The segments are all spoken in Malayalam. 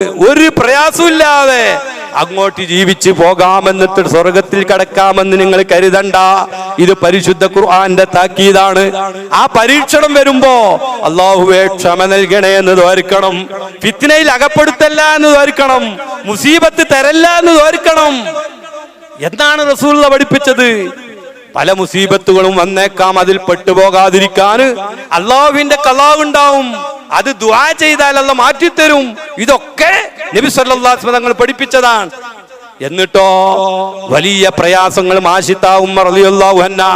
ഒരു പ്രയാസമില്ലാതെ അങ്ങോട്ട് ജീവിച്ചു പോകാമെന്നിട്ട് സ്വർഗത്തിൽ കടക്കാമെന്ന് നിങ്ങൾ കരുതണ്ട. ഇത് പരിശുദ്ധ ഖുർആന്റെ താക്കീതാണ്. ആ പരീക്ഷണം വരുമ്പോ അല്ലാഹുവേ ക്ഷമ നൽകണേ എന്ന് ദ്വാരിക്കണം. ഫിത്നയിൽ അകപ്പെടുത്തല്ല എന്ന് ദ്വാരിക്കണം. മുസീബത്ത് തരല്ല എന്ന് ദ്വാരിക്കണം. എന്താണ് റസൂലുള്ളാഹി പഠിപ്പിച്ചത്? പല മുസീബത്തുകളും വന്നേക്കാം, അതിൽ പെട്ടുപോകാതിരിക്കാൻ അള്ളാഹുവിന്റെ ഖളാ ഉണ്ടാവും. അത് ദുആ ചെയ്താൽ അല്ലാഹ് മാറ്റിത്തരും. ഇതൊക്കെ നബി സല്ലല്ലാഹു അലൈഹി വസല്ലം തങ്ങൾ പഠിപ്പിച്ചതാണ്. എന്നിട്ടോ വലിയ പ്രയാസങ്ങൾ മാഷിത്താ ഉമ്മർ റളിയല്ലാഹു അൻഹാ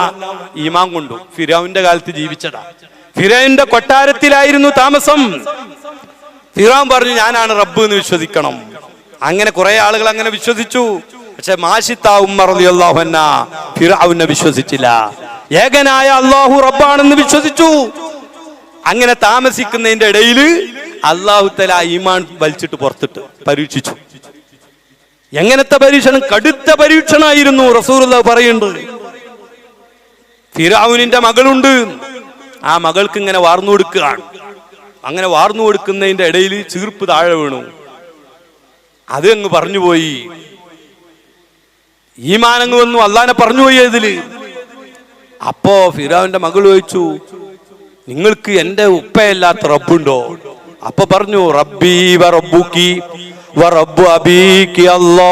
ഈമാൻ കൊണ്ടു ഫിറഔന്റെ കാലത്ത് ജീവിച്ചതാ. ഫിറഔന്റെ കൊട്ടാരത്തിലായിരുന്നു താമസം. ഫിറഔൻ പറഞ്ഞു ഞാനാണ് റബ്ബ് എന്ന് വിശ്വസിക്കണം. അങ്ങനെ കുറെ ആളുകൾ അങ്ങനെ വിശ്വസിച്ചു. പക്ഷെ മാഷിത്താ ഉമ്മർ റളിയല്ലാഹു അൻഹാ ഫിറഔനെ വിശ്വസിച്ചില്ല. ഏകനായ അല്ലാഹു റബ്ബാണെന്ന് വിശ്വസിച്ചു. അങ്ങനെ താമസിക്കുന്നതിന്റെ ഇടയിൽ അല്ലാഹു തആല ഈമാൻ വലിച്ചിട്ട് പുറത്തിട്ട് പരീക്ഷിച്ചു. എങ്ങനത്തെ പരീക്ഷണം? കടുത്ത പരീക്ഷണമായിരുന്നു. റസൂലുള്ളാഹി പറയുന്നുണ്ട്, ഫിറഔനിന്റെ മകളുണ്ട്, ആ മകൾക്ക് ഇങ്ങനെ വാർന്നു കൊടുക്കുകയാണ്. അങ്ങനെ വാർന്നു കൊടുക്കുന്നതിന്റെ ഇടയിൽ ചീർപ്പ് താഴെ വീണു. അത് അങ്ങ് പറഞ്ഞുപോയി. ഈമാനങ്ങ് വന്നു, അള്ളാനെ പറഞ്ഞുപോയി അതില്. അപ്പോ ഫിറഔന്റെ മകൾ ചോദിച്ചു, നിങ്ങൾക്ക് എന്റെ ഉപ്പയല്ലാത്ത റബ്ബുണ്ടോ? അപ്പൊ പറഞ്ഞു, റബ്ബി വ റബ്ബുക്കി വ റബ്ബു അബീക്കി അല്ലാഹ്.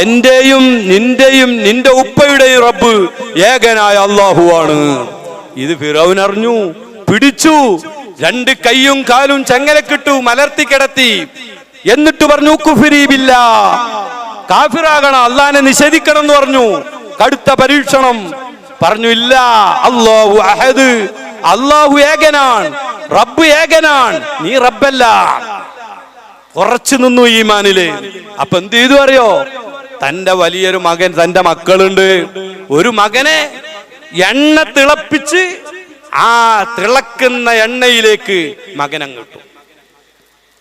എന്റെയും നിന്റെയും നിന്റെ ഉപ്പയുടെയും റബ്ബ് ഏകനായ അല്ലാഹുവാണ്. ഇത് ഫിറഔൻ അറിഞ്ഞു, പിടിച്ചു, രണ്ട് കൈയും കാലും ചങ്ങലക്കിട്ടു, മലർത്തി കിടത്തി. എന്നിട്ട് പറഞ്ഞു, കുഫ്രി ബില്ലാഹ്, കാഫിറാകണം, അള്ളാനെ നിഷേധിക്കണം എന്ന് പറഞ്ഞു. കടുത്ത പരീക്ഷണം. പറഞ്ഞു, ഇല്ല, അല്ലാഹു അഹദ്, അല്ലാഹു ഏകനാണ്, റബ്ബ് ഏകനാണ്, നീ റബ്ബല്ല. കുറച്ചു നിന്നു ഈമാനില്. അപ്പൊ എന്ത് ചെയ്തു അറിയോ? തന്റെ വലിയൊരു മകൻ, തന്റെ മക്കളുണ്ട്, ഒരു മകനെ എണ്ണ തിളപ്പിച്ച് ആ തിളക്കുന്ന എണ്ണയിലേക്ക് മകൻ അങ്ങിട്ടു.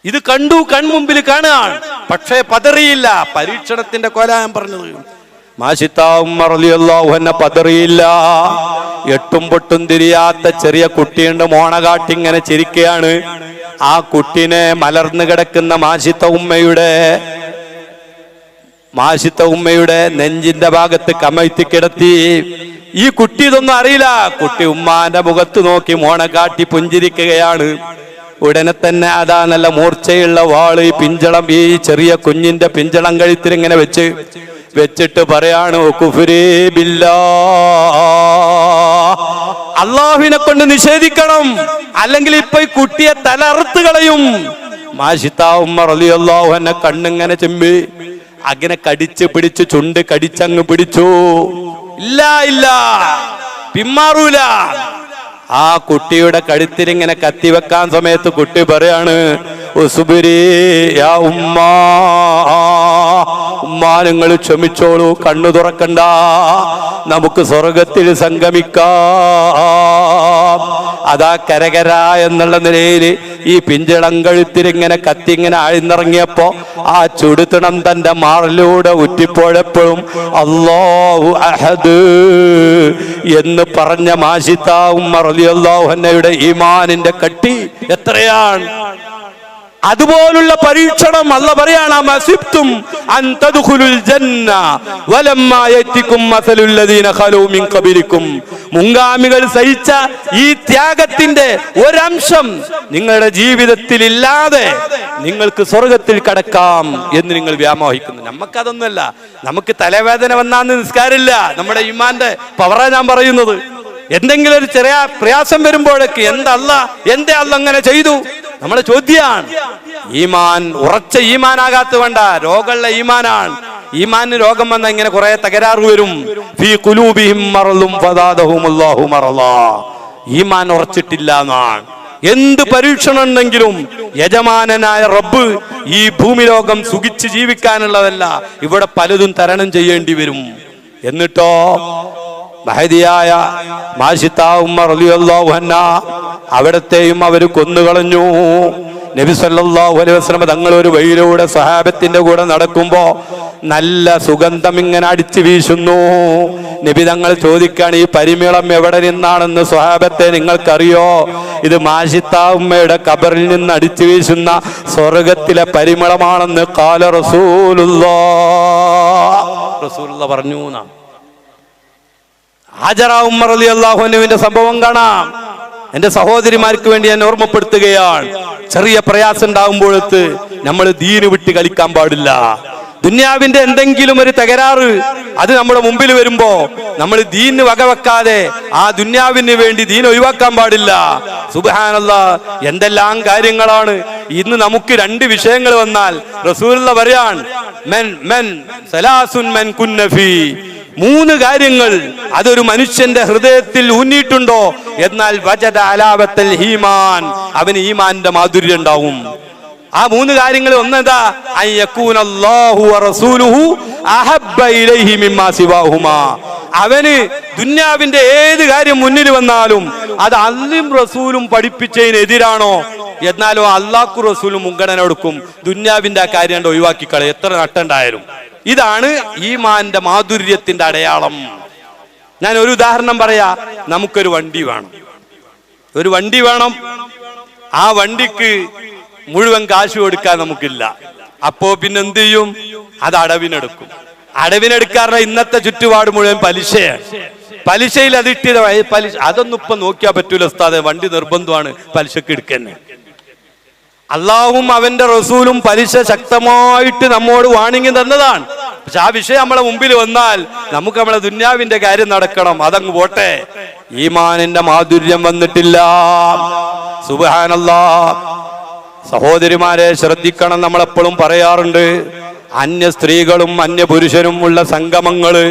ഇത് കണ്ടു, കൺമുമ്പിൽ കാണുകയാണ്. പക്ഷേ പതറിയില്ല. പരീക്ഷണത്തിന്റെ കൊല ഞാൻ പറഞ്ഞത്. മാഷിത്താ ഉമ്മർ റളിയല്ലാഹു അൻഹ പതറിയില്ല. എട്ടും പൊട്ടും തിരിയാത്ത ചെറിയ കുട്ടിയുണ്ട്, മോണ കാട്ടി ഇങ്ങനെ ചിരിക്കുകയാണ്. ആ കുട്ടിനെ മലർന്നു കിടക്കുന്ന മാഷിത്ത ഉമ്മയുടെ നെഞ്ചിന്റെ ഭാഗത്ത് കമഴ്ത്തി കിടത്തി. ഈ കുട്ടി ഇതൊന്നും അറിയില്ല. കുട്ടി ഉമ്മാന്റെ മുഖത്ത് നോക്കി മോണ കാട്ടി പുഞ്ചിരിക്കുകയാണ്. ഉടനെ തന്നെ അതാ നല്ല മൂർച്ചയുള്ള വാള് പിഞ്ചളം, ഈ ചെറിയ കുഞ്ഞിന്റെ പിഞ്ചളം കഴുത്തിൽ ഇങ്ങനെ വെച്ചിട്ട് പറയാണ്, കുഫ്രി ബില്ലാഹ്, അല്ലാഹുവിനെ കൊണ്ട് നിഷേധിക്കണം, അല്ലെങ്കിൽ ഇപ്പൊ ഈ കുട്ടിയെ തല അറുത്ത് കളയും. മാഷിത്താ ഉമ്മർ റളിയല്ലാഹു അൻഹ കണ്ണിങ്ങനെ ചെമ്പി അങ്ങനെ കടിച്ച് പിടിച്ചു, ചുണ്ട് കടിച്ചങ്ങ് പിടിച്ചു. ഇല്ല ഇല്ല, പിന്മാറൂല. ആ കുട്ടിയുടെ കഴുത്തിൽ ഇങ്ങനെ കത്തിവെക്കാൻ സമയത്ത് കുട്ടി പറയാണ്, ഉസ്ബിരി യാ ഉമ്മാ, ഉമ്മാ നിങ്ങൾ ക്ഷമിച്ചോളൂ, കണ്ണു തുറക്കണ്ട, നമുക്ക് സ്വർഗത്തിൽ സംഗമിക്കാം. അതാ കരകര എന്നുള്ള നിലയിൽ ഈ പിഞ്ചിളം കഴുത്തിൽ ഇങ്ങനെ കത്തി ഇങ്ങനെ ആഴ്ന്നിറങ്ങിയപ്പോ ആ ചുടുത്തിണം തന്റെ മാറിലൂടെ ഉറ്റിപ്പോഴപ്പോഴും അല്ലാഹു അഹദ് എന്ന് പറഞ്ഞ മാഷിത്താ ഉമ്മർ റളിയല്ലാഹു അൻഹയുടെ ഈമാനിന്റെ കട്ടി എത്രയാണ്! അതുപോലുള്ള പരീക്ഷണം അല്ലാഹ് പറയാണ്, അമസിബ്തും അൻ തദ്ഖുലുൽ ജന്ന വലമ്മാ യതികും മസലുൽ ലദീന ഖലൂ മിൻ ഖബലികും. മുൻഗാമികൾ സഹിച്ച ഈ ത്യാഗത്തിന്റെ ഒരംശം നിങ്ങളുടെ ജീവിതത്തിൽ ഇല്ലാതെ നിങ്ങൾക്ക് സ്വർഗത്തിൽ കടക്കാം എന്ന് നിങ്ങൾ വ്യാമോഹിക്കുന്നു. നമുക്കതൊന്നുമല്ല. നമുക്ക് തലവേദന വന്നാന്ന് നിസ്കാരമില്ല. നമ്മുടെ ഈമാന്റെ പവറാ ഞാൻ പറയുന്നത്. എന്തെങ്കിലും ഒരു ചെറിയ പ്രയാസം വരുമ്പോഴേക്ക് എന്തേ അല്ലാഹ് അങ്ങനെ ചെയ്തു? നമ്മുടെ ചോദ്യമാണ്. ഈമാൻ ഉറച്ച ഈമാനാകാത്ത വേണ്ട, രോഗമുള്ള ഈമാനാണ്. ഈമാന് രോഗം വന്ന ഇങ്ങനെ കുറെ തകരാറ് വരും. ഫീ ഖുലൂബിഹിം മറളും ഫസാദഹുമുല്ലാഹു മറളാ. ഈമാൻ ഉറച്ചിട്ടില്ല എന്നാണ്. എന്ത് പരീക്ഷണം ഉണ്ടെങ്കിലും യജമാനനായ റബ്ബ് ഈ ഭൂമി ലോകം സുഖിച്ച് ജീവിക്കാനുള്ളതല്ല, ഇവിടെ പലതും തരണം ചെയ്യേണ്ടി വരും. എന്നിട്ടോ മഹദിയായ മാഷിത്താ ഉമ്മർ റളിയല്ലാഹു അൻഹ അവിടത്തെയും അവർ കൊന്നുകളഞ്ഞു. നബി സല്ലല്ലാഹു അലൈഹി വസല്ലം തങ്ങൾ ഒരു വഴിയിലൂടെ സ്വഹാബത്തിന്റെ കൂടെ നടക്കുമ്പോ നല്ല സുഗന്ധം ഇങ്ങനെ അടിച്ചു വീശുന്നു. നബി തങ്ങൾ ചോദിക്കാണ്, ഈ പരിമളം എവിടെ നിന്നാണെന്ന് സ്വഹാബത്തെ നിങ്ങൾക്കറിയോ? ഇത് മാഷിത്ത ഉമ്മയുടെ ഖബറിൽ നിന്ന് അടിച്ചു വീശുന്ന സ്വർഗത്തിലെ പരിമളമാണെന്ന് ഖാല റസൂലുള്ളാഹ് പറഞ്ഞു. ഹാജറ ഉമ്മ റളിയല്ലാഹു അൻഹുവിന്റെ സംഭവം കാണാം. എന്റെ സഹോദരിമാർക്ക് വേണ്ടി ഞാൻ ഓർമ്മപ്പെടുത്തുകയാണ്. ചെറിയ പ്രയാസം ഉണ്ടാകുമ്പോഴത്ത് നമ്മൾ ദീന് വിട്ട് കളിക്കാൻ പാടില്ല. ദുന്യാവിന്റെ എന്തെങ്കിലും ഒരു തകരാറ് അത് നമ്മുടെ മുമ്പിൽ വരുമ്പോ നമ്മൾ ദീന് വകവെക്കാതെ ആ ദുന്യാവിന് വേണ്ടി ദീൻ ഒഴിവാക്കാൻ പാടില്ല. സുബ്ഹാനല്ലാഹ്, എന്തെല്ലാം കാര്യങ്ങളാണ് ഇന്ന് നമുക്ക് രണ്ട് വിഷയങ്ങൾ വന്നാൽ റസൂലുള്ളാഹ് പറയാൻ മൂന്ന് കാര്യങ്ങൾ അതൊരു മനുഷ്യന്റെ ഹൃദയത്തിൽ ഊന്നിയിട്ടുണ്ടോ എന്നാൽ വജദ അലാവത്തൽ ഈമാൻ, അവന് ഈമാന്റെ മാധുര്യം ഉണ്ടാവും. ആ മൂന്ന് കാര്യങ്ങൾ ഒന്നെന്താ? അയ്യകൂനല്ലാഹു വറസൂലുഹു അഹബ്ബ ഇലൈഹി മിമ്മാ സിവാഹുമാ. അവന് ദുന്യാവിന്റെ ഏത് കാര്യം മുന്നിൽ വന്നാലും അത് അല്ലാഹും റസൂലും പഠിപ്പിച്ചതിനെതിരാണോ എന്നാലോ അല്ലാഹു റസൂലും മുൻഗണന കൊടുക്കും. ദുന്യാവിന്റെ ആ കാര്യം ഒഴിവാക്കി കളയും, എത്ര നട്ടുണ്ടായാലും. ഇതാണ് ഈമാന്റെ മാധുര്യത്തിന്റെ അടയാളം. ഞാൻ ഒരു ഉദാഹരണം പറയാ. നമുക്കൊരു വണ്ടി വേണം, ഒരു വണ്ടി വേണം. ആ വണ്ടിക്ക് മുഴുവൻ കാശ് കൊടുക്കാൻ നമുക്കില്ല. അപ്പോ പിന്നെ എന്ത് ചെയ്യും? അത് അടവിനെടുക്കും. അടവിനെടുക്കാറുള്ള ഇന്നത്തെ ചുറ്റുപാട് മുഴുവൻ പലിശയാണ്. പലിശയിൽ അത് ഇട്ടിയത് പലിശ. അതൊന്നും ഇപ്പൊ നോക്കിയാൽ പറ്റൂല ഉസ്താദെ, വണ്ടി നിർബന്ധമാണ് പലിശക്ക് എടുക്കന്നെ. അള്ളാഹും അവന്റെ റസൂലും പലിശ ശക്തമായിട്ട് നമ്മോട് വാണിംഗ് തന്നതാണ്. പക്ഷെ ആ വിഷയം നമ്മളെ മുമ്പിൽ വന്നാൽ നമുക്ക് നമ്മളെ ദുന്യാവിന്റെ കാര്യം നടക്കണം, അതങ്ങ് പോട്ടെ. ഈമാനിന്റെ മാധുര്യം വന്നിട്ടില്ല. സുബ്ഹാനല്ലാഹ്. സഹോദരിമാരെ ശ്രദ്ധിക്കണം. നമ്മളെപ്പോഴും പറയാറുണ്ട്, അന്യ സ്ത്രീകളും അന്യ പുരുഷനും ഉള്ള സംഗമങ്ങള്,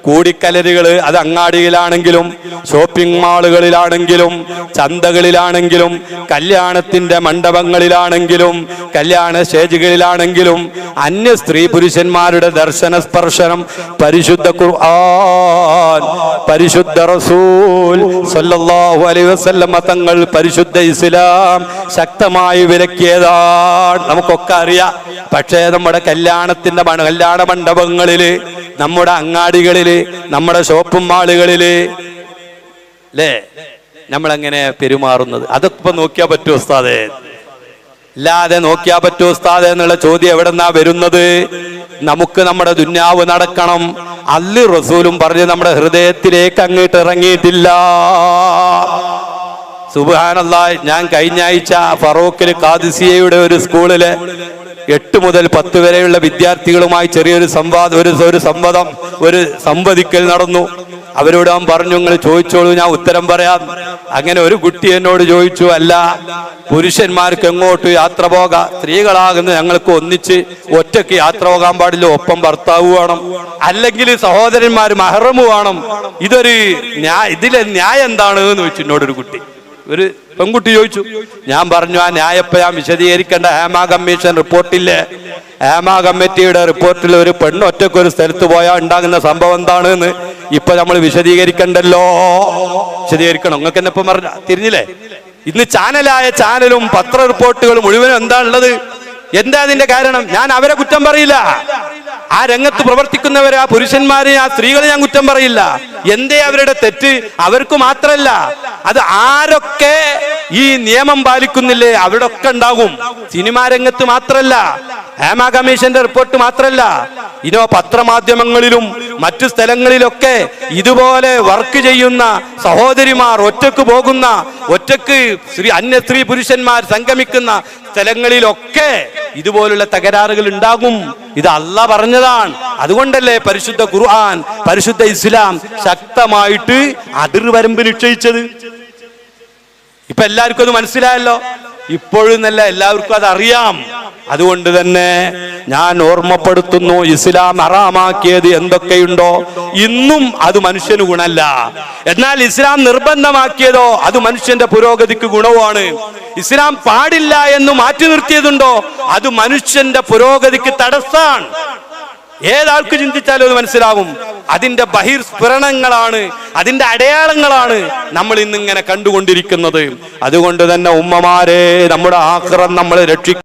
കൂടിക്കലരുകള്, അത് അങ്ങാടിയിലാണെങ്കിലും ഷോപ്പിംഗ് മാളുകളിലാണെങ്കിലും ചന്തകളിലാണെങ്കിലും കല്യാണത്തിന്റെ മണ്ഡപങ്ങളിലാണെങ്കിലും കല്യാണ സ്റ്റേജുകളിലാണെങ്കിലും അന്യ സ്ത്രീ പുരുഷന്മാരുടെ ദർശന സ്പർശനം പരിശുദ്ധ ഖുർആൻ, പരിശുദ്ധ റസൂൽ സല്ലല്ലാഹു അലൈഹി വസല്ലം തങ്ങൾ, പരിശുദ്ധ ഇസ്ലാം ശക്തമായി വിലക്കിയതാണ്. നമുക്കൊക്കെ അറിയാം. പക്ഷേ നമ്മുടെ കല്യാണ മണ്ഡപങ്ങളില്, നമ്മുടെ അങ്ങാടികളില്, നമ്മുടെ ഷോപ്പിംഗ് മാളുകളില് അല്ലേ നമ്മളെങ്ങനെ പെരുമാറുന്നത്? അതൊക്കെ നോക്കിയാ പറ്റുമോ ഉസ്താദേ? അല്ലാതെ നോക്കിയാ പറ്റുമോ ഉസ്താദേ എന്നുള്ള ചോദ്യം എവിടെന്നാ വരുന്നത്? നമുക്ക് നമ്മുടെ ദുന്യാവ് നടക്കണം. അല്ലാഹും റസൂലും പറഞ്ഞ് നമ്മുടെ ഹൃദയത്തിലേക്ക് അങ്ങോട്ട് ഇറങ്ങിയിട്ടില്ല. സുബ്ഹാനല്ലാഹ്. ഞാൻ കഴിഞ്ഞ ആഴ്ച ഫറൂഖിൽ ഖാദിസിയയുടെ ഒരു സ്കൂളില് 8 മുതൽ 10 വരെയുള്ള വിദ്യാർത്ഥികളുമായി ചെറിയൊരു സംവദിക്കൽ നടന്നു. അവരോട് ഞാൻ പറഞ്ഞു, നിങ്ങൾ ചോദിച്ചോളൂ, ഞാൻ ഉത്തരം പറയാം. അങ്ങനെ ഒരു കുട്ടി എന്നോട് ചോദിച്ചു, അല്ല പുരുഷന്മാർക്ക് എങ്ങോട്ട് യാത്ര പോകാം, സ്ത്രീകളാകുന്ന ഞങ്ങൾക്ക് ഒന്നിച്ച് ഒറ്റയ്ക്ക് യാത്ര പോകാൻ പാടില്ല, ഒപ്പം ഭർത്താവ് വേണം, അല്ലെങ്കിൽ സഹോദരന്മാർ മഹ്റം വേണം, ഇതിലെ ന്യായം എന്താണ് എന്ന് ചോദിച്ചു എന്നോടൊരു കുട്ടി. ഒരു പെൺകുട്ടി ചോദിച്ചു. ഞാൻ പറഞ്ഞു, ആ ന്യായപ്പ ഞാൻ വിശദീകരിക്കേണ്ട. ഹേമ കമ്മീഷൻ റിപ്പോർട്ടില്ലേ, ഹേമ കമ്മിറ്റിയുടെ റിപ്പോർട്ടിൽ ഒരു പെണ്ണ് ഒറ്റയ്ക്ക് ഒരു സ്ഥലത്ത് പോയാൽ ഉണ്ടാകുന്ന സംഭവം എന്താണ് എന്ന് ഇപ്പൊ നമ്മൾ വിശദീകരിക്കണ്ടല്ലോ. വിശദീകരിക്കണം. നിങ്ങൾക്ക് എന്നെ ഇപ്പം പറഞ്ഞ തിരിഞ്ഞില്ലേ? ഇന്ന് ചാനലും പത്ര റിപ്പോർട്ടുകളും മുഴുവനും എന്താ ഉള്ളത്? എന്താ അതിന്റെ കാരണം? ഞാൻ അവരെ കുറ്റം പറയില്ല. ആ രംഗത്ത് പ്രവർത്തിക്കുന്നവരെ, ആ പുരുഷന്മാരെ, ആ സ്ത്രീകളെ ഞാൻ കുറ്റം പറയില്ല. എന്തേ അവരുടെ തെറ്റ്? അവർക്ക് മാത്രല്ല, അത് ആരൊക്കെ ഈ നിയമം പാലിക്കുന്നില്ലേ അവിടെ ഒക്കെ ഉണ്ടാകും. സിനിമാ രംഗത്ത് മാത്രല്ല, ഹേമ കമ്മീഷന്റെ റിപ്പോർട്ട് മാത്രല്ല, ഇനോ പത്രമാധ്യമങ്ങളിലും മറ്റു സ്ഥലങ്ങളിലൊക്കെ ഇതുപോലെ വർക്ക് ചെയ്യുന്ന സഹോദരിമാർ, ഒറ്റക്ക് പോകുന്ന, ഒറ്റക്ക് അന്യ സ്ത്രീ പുരുഷന്മാർ സംഗമിക്കുന്ന സ്ഥലങ്ങളിലൊക്കെ ഇതുപോലുള്ള തകരാറുകൾ ഉണ്ടാകും. ഇത് അല്ലാഹ് പറഞ്ഞതാണ്. അതുകൊണ്ടല്ലേ പരിശുദ്ധ ഖുർആൻ, പരിശുദ്ധ ഇസ്ലാം ശക്തമായിട്ട് അതിർവരമ്പ് നിശ്ചയിച്ചത്. ഇപ്പൊ എല്ലാവർക്കും അത് മനസ്സിലായല്ലോ. ഇപ്പോഴും നല്ല എല്ലാവർക്കും അത് അറിയാം. അതുകൊണ്ട് തന്നെ ഞാൻ ഓർമ്മപ്പെടുത്തുന്നു, ഇസ്ലാം ഹറാമാക്കിയത് എന്തൊക്കെയുണ്ടോ ഇന്നും അത് മനുഷ്യന് ഗുണമല്ല. എന്നാൽ ഇസ്ലാം നിർബന്ധമാക്കിയതോ അത് മനുഷ്യന്റെ പുരോഗതിക്ക് ഗുണവുമാണ്. ഇസ്ലാം പാടില്ല എന്ന് മാറ്റി നിർത്തിയതുണ്ടോ അത് മനുഷ്യന്റെ പുരോഗതിക്ക് തടസ്സാണ്. ഏതാൾക്ക് ചിന്തിച്ചാലും അത് മനസ്സിലാവും. അതിന്റെ ബഹിർസ്ഫുരണങ്ങളാണ്, അതിന്റെ അടയാളങ്ങളാണ് നമ്മൾ ഇന്നിങ്ങനെ കണ്ടുകൊണ്ടിരിക്കുന്നത്. അതുകൊണ്ട് തന്നെ ഉമ്മമാരെ, നമ്മുടെ ആഖിറത്ത് നമ്മൾ രക്ഷിക്കും.